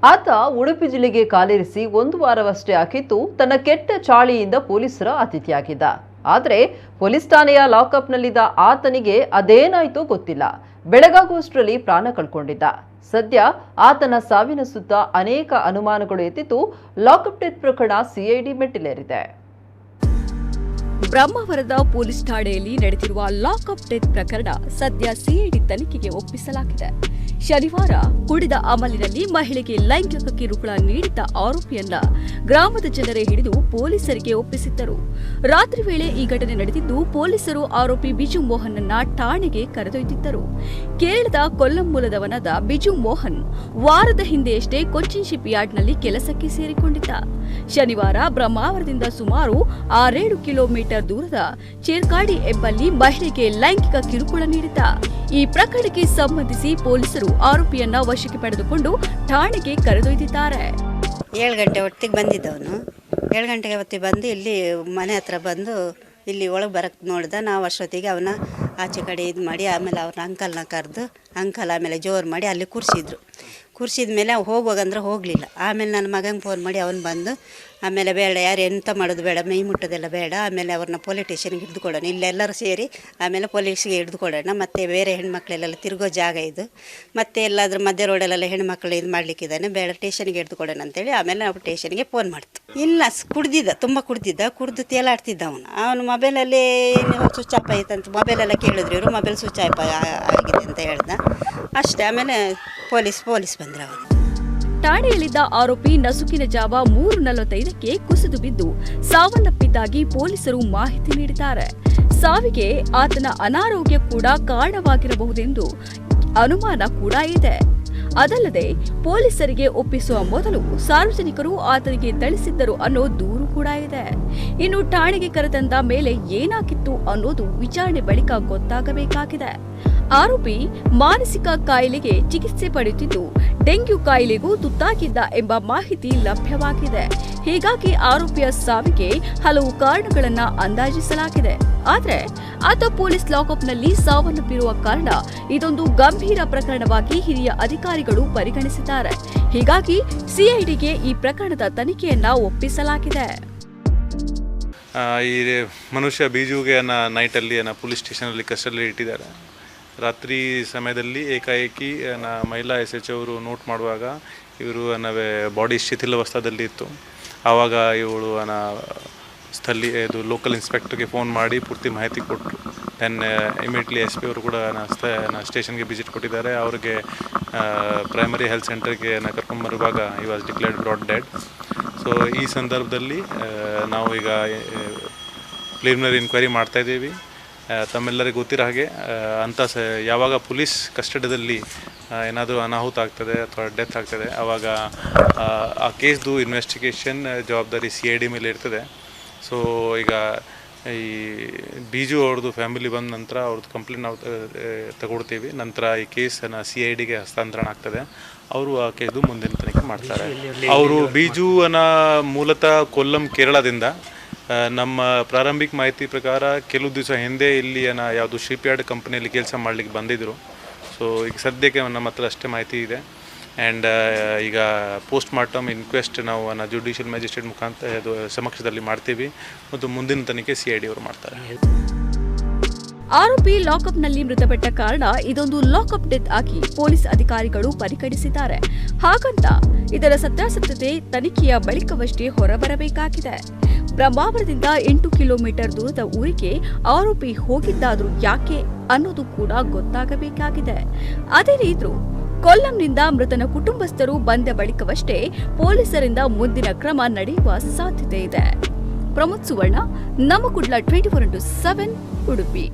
ಆತ ಉಡುಪಿ ಜಿಲ್ಲೆಗೆ ಕಾಲಿರಿಸಿ 1 ವಾರವಷ್ಟೇ ಆಗಿದ್ದು ತನ್ನ ಕೆಟ್ಟ ಚಾಳಿಯಿಂದ ಪೊಲೀಸರ ಅತಿಥಿಯಾಗಿದ್ದ. ಆದರೆ ಪೊಲೀಸ್ ಠಾಣೆಯ ಲಾಕಪ್ನಲ್ಲಿದ್ದ ಆತನಿಗೆ ಅದೇನಾಯ್ತೋ ಗೊತ್ತಿಲ್ಲ. ಬೆಳಗಾಗುವಷ್ಟರಲ್ಲಿ ಪ್ರಾಣ ಕಳ್ಕೊಂಡಿದ್ದ. ಸದ್ಯ ಆತನ ಸಾವಿನ ಸುತ್ತ ಅನೇಕ ಅನುಮಾನಗಳು ಎದ್ದಿದ್ದು ಲಾಕಪ್ ಡೆತ್ ಪ್ರಕರಣ ಸಿಐಡಿ ಮೆಟ್ಟಿಲೇರಿದೆ. ಬ್ರಹ್ಮಾವರದ ಪೊಲೀಸ್ ಠಾಣೆಯಲ್ಲಿ ನಡೆದಿರುವ ಲಾಕಪ್ ಡೆತ್ ಪ್ರಕರಣ ಸದ್ಯ ಸಿಐಡಿ ತನಿಖೆಗೆ ಒಪ್ಪಿಸಲಾಗಿದೆ. ಶನಿವಾರ ಕುಡಿದ ಅಮಲಿನಲ್ಲಿ ಮಹಿಳೆಗೆ ಲೈಂಗಿಕ ಕಿರುಕುಳ ನೀಡಿದ್ದ ಆರೋಪಿಯನ್ನ ಗ್ರಾಮದ ಜನರೇ ಹಿಡಿದು ಪೊಲೀಸರಿಗೆ ಒಪ್ಪಿಸಿದ್ದರು. ರಾತ್ರಿ ವೇಳೆ ಈ ಘಟನೆ ನಡೆದಿದ್ದು ಪೊಲೀಸರು ಆರೋಪಿ ಬಿಜು ಮೋಹನ್ನನ್ನ ಠಾಣೆಗೆ ಕರೆದೊಯ್ದಿದ್ದರು. ಕೇರಳದ ಕೊಲ್ಲಂ ಮೂಲದವನಾದ ಬಿಜು ಮೋಹನ್ ವಾರದ ಹಿಂದೆಯಷ್ಟೇ ಕೊಚ್ಚಿನ್ ಶಿಪ್ ಯಾರ್ಡ್ನಲ್ಲಿ ಕೆಲಸಕ್ಕೆ ಸೇರಿಕೊಂಡಿದ್ದ. ಶನಿವಾರ ಬ್ರಹ್ಮಾವರದಿಂದ ಸುಮಾರು 6-7 ಕಿಲೋಮೀಟರ್ ದೂರದ ಚೇರ್ಕಾಡಿ ಎಂಬಲ್ಲಿ ಮಹಿಳೆಗೆ ಲೈಂಗಿಕ ಕಿರುಕುಳ ನೀಡಿದ್ದ. ಈ ಪ್ರಕರಣಕ್ಕೆ ಸಂಬಂಧಿಸಿ ಪೊಲೀಸರು ಆರೋಪಿಯನ್ನ ವಶಕ್ಕೆ ಪಡೆದುಕೊಂಡು ಠಾಣೆಗೆ ಕರೆದೊಯ್ದಿದ್ದಾರೆ. 7 ಗಂಟೆ ಹೊತ್ತಿಗೆ ಬಂದಿದ್ದವನು. 7 ಗಂಟೆಗೆ ಹೊತ್ತಿಗೆ ಬಂದು ಇಲ್ಲಿ ಮನೆ ಹತ್ರ ಬಂದು ಇಲ್ಲಿ ಒಳಗೆ ಬರಕ್ಕೆ ನೋಡಿದ. ನಾವು ಅಷ್ಟೊತ್ತಿಗೆ ಅವನ ಆಚೆ ಕಡೆ ಇದು ಮಾಡಿ ಆಮೇಲೆ ಅವ್ರನ್ನ ಅಂಕಲ್ನ ಕರೆದು ಅಂಕಲ್ ಆಮೇಲೆ ಜೋರು ಮಾಡಿ ಅಲ್ಲಿ ಕೂರಿಸಿದ ಮೇಲೆ ಹೋಗುವಾಗಂದ್ರೆ ಹೋಗಲಿಲ್ಲ. ಆಮೇಲೆ ನನ್ನ ಮಗಂಗೆ ಫೋನ್ ಮಾಡಿ ಅವನು ಬಂದು ಆಮೇಲೆ ಬೇಡ ಯಾರು ಎಂತ ಮಾಡೋದು ಬೇಡ, ಮೈ ಮುಟ್ಟೋದೆಲ್ಲ ಬೇಡ, ಆಮೇಲೆ ಅವ್ರನ್ನ ಪೊಲೀಸ್ ಸ್ಟೇಷನ್ಗೆ ಹಿಡಿದು ಕೊಡೋಣ, ಇಲ್ಲೆಲ್ಲರೂ ಸೇರಿ ಆಮೇಲೆ ಪೊಲೀಸ್ಗೆ ಹಿಡಿದು ಕೊಡೋಣ, ಮತ್ತು ಬೇರೆ ಹೆಣ್ಮಕ್ಳೆಲ್ಲ ತಿರುಗೋ ಜಾಗ ಇದು, ಮತ್ತು ಎಲ್ಲಾದ್ರೂ ಮಧ್ಯ ರೋಡಲ್ಲೆಲ್ಲ ಹೆಣ್ಮಕ್ಳು ಇದು ಮಾಡಲಿಕ್ಕಿದ್ದಾನೆ, ಬೇಡ ಸ್ಟೇಷನ್ಗೆ ಹಿಡಿದು ಕೊಡೋಣ ಅಂತೇಳಿ ಆಮೇಲೆ ನಾವು ಸ್ಟೇಷನ್ಗೆ ಫೋನ್ ಮಾಡ್ತು. ಇಲ್ಲ ಕುಡ್ದಿದ್ದ, ತುಂಬ ಕುಡ್ದು ತೇಲಾಡ್ತಿದ್ದ ಅವನು ಮೊಬೈಲಲ್ಲಿ ಸ್ವಿಚ್ ಆಫ್ ಆಯ್ತಂತ ಮೊಬೈಲೆಲ್ಲ ಕೇಳಿದ್ರು ಇವರು, ಮೊಬೈಲ್ ಸ್ವಿಚ್ ಆಫ್ ಆಗಿದೆ ಅಂತ ಹೇಳ್ದ ಅಷ್ಟೇ. ಆಮೇಲೆ ಪೊಲೀಸ್ ಬಂದ್ರು. ಅವನು ಠಾಣೆಯಲ್ಲಿದ್ದ ಆರೋಪಿ ನಸುಕಿನ ಜಾವ 3:45ಕ್ಕೆ ಕುಸಿದು ಬಿದ್ದು ಸಾವನ್ನಪ್ಪಿದ್ದಾಗಿ ಪೊಲೀಸರು ಮಾಹಿತಿ ನೀಡಿದ್ದಾರೆ. ಸಾವಿಗೆ ಆತನ ಅನಾರೋಗ್ಯ ಕೂಡ ಕಾರಣವಾಗಿರಬಹುದೆಂದು ಅನುಮಾನ ಕೂಡ ಇದೆ. ಅದಲ್ಲದೆ ಪೊಲೀಸರಿಗೆ ಒಪ್ಪಿಸುವ ಮೊದಲು ಸಾರ್ವಜನಿಕರು ಆತನಿಗೆ ಥಳಿಸಿದ್ದರು ಅನ್ನೋ ದೂರು ಕೂಡ ಇದೆ. ಇನ್ನು ಠಾಣೆಗೆ ಕರೆತಂದ ಮೇಲೆ ಏನಾಗಿತ್ತು ಅನ್ನೋದು ವಿಚಾರಣೆ ಬಳಿಕ ಗೊತ್ತಾಗಬೇಕಾಗಿದೆ. ಆರೋಪಿ ಮಾನಸಿಕ ಕಾಯಿಲೆಗೆ ಚಿಕಿತ್ಸೆ ಪಡೆಯುತ್ತಿದ್ದು ಡೆಂಗ್ಯೂ ಕಾಯಿಲೆಗೂ ತುತ್ತಾಗಿದ್ದ ಎಂಬ ಮಾಹಿತಿ ಲಭ್ಯವಾಗಿದೆ. ಹೀಗಾಗಿ ಆರೋಪಿಯ ಸಾವಿಗೆ ಹಲವು ಕಾರಣಗಳನ್ನು ಅಂದಾಜಿಸಲಾಗಿದೆ. ಆದರೆ ಆತ ಪೊಲೀಸ್ ಲಾಕಪ್ನಲ್ಲಿ ಸಾವನ್ನಪ್ಪಿರುವ ಕಾರಣ ಇದೊಂದು ಗಂಭೀರ ಪ್ರಕರಣವಾಗಿ ಹಿರಿಯ ಅಧಿಕಾರಿಗಳು ಪರಿಗಣಿಸಿದ್ದಾರೆ. ಹೀಗಾಗಿ ಸಿಐಡಿಗೆ ಈ ಪ್ರಕರಣದ ತನಿಖೆಯನ್ನ ಒಪ್ಪಿಸಲಾಗಿದೆ. ಈ ಮನುಷ್ಯ ಬೀಜುಗೆ ನೈಟಲ್ಲಿ ಪೊಲೀಸ್ ಸ್ಟೇಷನಲ್ಲಿ ಕಸ್ಟಡಿಯಲ್ಲಿ ಇಟ್ಟಿದ್ದಾರೆ. ರಾತ್ರಿ ಸಮಯದಲ್ಲಿ ಏಕಾಏಕಿ ಮಹಿಳಾ SHO ಅವರು ನೋಟ್ ಮಾಡುವಾಗ ಇವರು ಬಾಡಿ ಶಿಥಿಲಾವಸ್ಥೆಯಲ್ಲಿ ಇತ್ತು. ಆವಾಗ ಇವಳು ಇದು ಲೋಕಲ್ ಇನ್ಸ್ಪೆಕ್ಟರ್ಗೆ ಫೋನ್ ಮಾಡಿ ಪೂರ್ತಿ ಮಾಹಿತಿ ಕೊಟ್ಟರು. ದೆನ್ ಇಮಿಡಿಯೇಟ್ಲಿ SP ಅವರು ಕೂಡ ಸ್ಟೇಷನ್ಗೆ ವಿಸಿಟ್ ಕೊಟ್ಟಿದ್ದಾರೆ. ಅವ್ರಿಗೆ ಪ್ರೈಮರಿ ಹೆಲ್ತ್ ಸೆಂಟರ್ಗೆ ಕರ್ಕೊಂಡ್ಬರುವಾಗ ಈ was declared brought dead. So ಈ ಸಂದರ್ಭದಲ್ಲಿ ನಾವು ಈಗ ಪ್ರಿಲಿಮಿನರಿ ಇನ್ಕ್ವೈರಿ ಮಾಡ್ತಾಯಿದ್ದೀವಿ. ತಮ್ಮೆಲ್ಲರಿಗೂ ಗೊತ್ತಿರೋ ಹಾಗೆ ಯಾವಾಗ ಪೊಲೀಸ್ ಕಸ್ಟಡಿಯಲ್ಲಿ ಏನಾದರೂ ಅನಾಹುತ ಆಗ್ತದೆ ಅಥವಾ ಡೆತ್ ಆಗ್ತದೆ ಆವಾಗ ಆ ಕೇಸ್ದು ಇನ್ವೆಸ್ಟಿಗೇಷನ್ ಜವಾಬ್ದಾರಿ CID ಮೇಲೆ ಇರ್ತದೆ. ಸೊ ಈಗ ಈ ಬೀಜು ಅವ್ರದ್ದು ಫ್ಯಾಮಿಲಿ ಬಂದ ನಂತರ ಅವ್ರದ್ದು ಕಂಪ್ಲೇಂಟ್ ನಾವು ತಗೊಳ್ತೀವಿ. ನಂತರ ಈ ಕೇಸನ್ನು CIDಗೆ ಹಸ್ತಾಂತರಣ ಆಗ್ತದೆ. ಅವರು ಆ ಕೇಸ್ದು ಮುಂದಿನ ತನಿಖೆ ಮಾಡ್ತಾರೆ. ಅವರು ಬೀಜುವನ್ನ ಮೂಲತಃ ಕೊಲ್ಲಂ ಕೇರಳದಿಂದ. ನಮ್ಮ ಪ್ರಾರಂಭಿಕ ಮಾಹಿತಿ ಪ್ರಕಾರ ಕೆಲವು ದಿವಸ ಹಿಂದೆ ಇಲ್ಲಿ ಯಾವುದು ಶಿಪ್ ಯಾರ್ಡ್ ಕಂಪನಿಯಲ್ಲಿ ಕೆಲಸ ಮಾಡಲಿಕ್ಕೆ ಬಂದಿದ್ದರು. ಸೊ ಈಗ ಸದ್ಯಕ್ಕೆ ನಮ್ಮ ಹತ್ರ ಅಷ್ಟೇ ಮಾಹಿತಿ ಇದೆ. ಆ್ಯಂಡ್ ಈಗ ಪೋಸ್ಟ್ ಮಾರ್ಟಮ್ ಇನ್ಕ್ವೆಸ್ಟ್ ನಾವು ಜುಡಿಷಿಯಲ್ ಮ್ಯಾಜಿಸ್ಟ್ರೇಟ್ ಮುಖಾಂತರ ಸಮಕ್ಷದಲ್ಲಿ ಮಾಡ್ತೀವಿ ಮತ್ತು ಮುಂದಿನ ತನಿಖೆ CID ಅವರು ಮಾಡ್ತಾರೆ. ಆರೋಪಿ ಲಾಕಪ್ನಲ್ಲಿ ಮೃತಪಟ್ಟ ಕಾರಣ ಇದೊಂದು ಲಾಕಪ್ ಡೆತ್ ಆಗಿ ಪೊಲೀಸ್ ಅಧಿಕಾರಿಗಳು ಪರಿಗಣಿಸಿದ್ದಾರೆ. ಹಾಗಂತ ಇದರ ಸತ್ಯಾಸತ್ಯತೆ ತನಿಖೆಯ ಬಳಿಕವಷ್ಟೇ ಹೊರಬರಬೇಕಾಗಿದೆ. ಬ್ರಹ್ಮಾವರದಿಂದ 8 ಕಿಲೋಮೀಟರ್ ದೂರದ ಊರಿಗೆ ಆರೋಪಿ ಹೋಗಿದ್ದಾದ್ರೂ ಯಾಕೆ ಅನ್ನೋದು ಕೂಡ ಗೊತ್ತಾಗಬೇಕಾಗಿದೆ. ಅದೇನಿದ್ರು ಕೊಲ್ಲಂನಿಂದ ಮೃತನ ಕುಟುಂಬಸ್ಥರು ಬಂದ ಬಳಿಕವಷ್ಟೇ ಪೊಲೀಸರಿಂದ ಮುಂದಿನ ಕ್ರಮ ನಡೆಯುವ ಸಾಧ್ಯತೆ ಇದೆ. ಪ್ರಮೋದ್ ಸುವರ್ಣ, ನಮ್ಮ ಕುಡ್ಲ 24/7 ಉಡುಪಿ.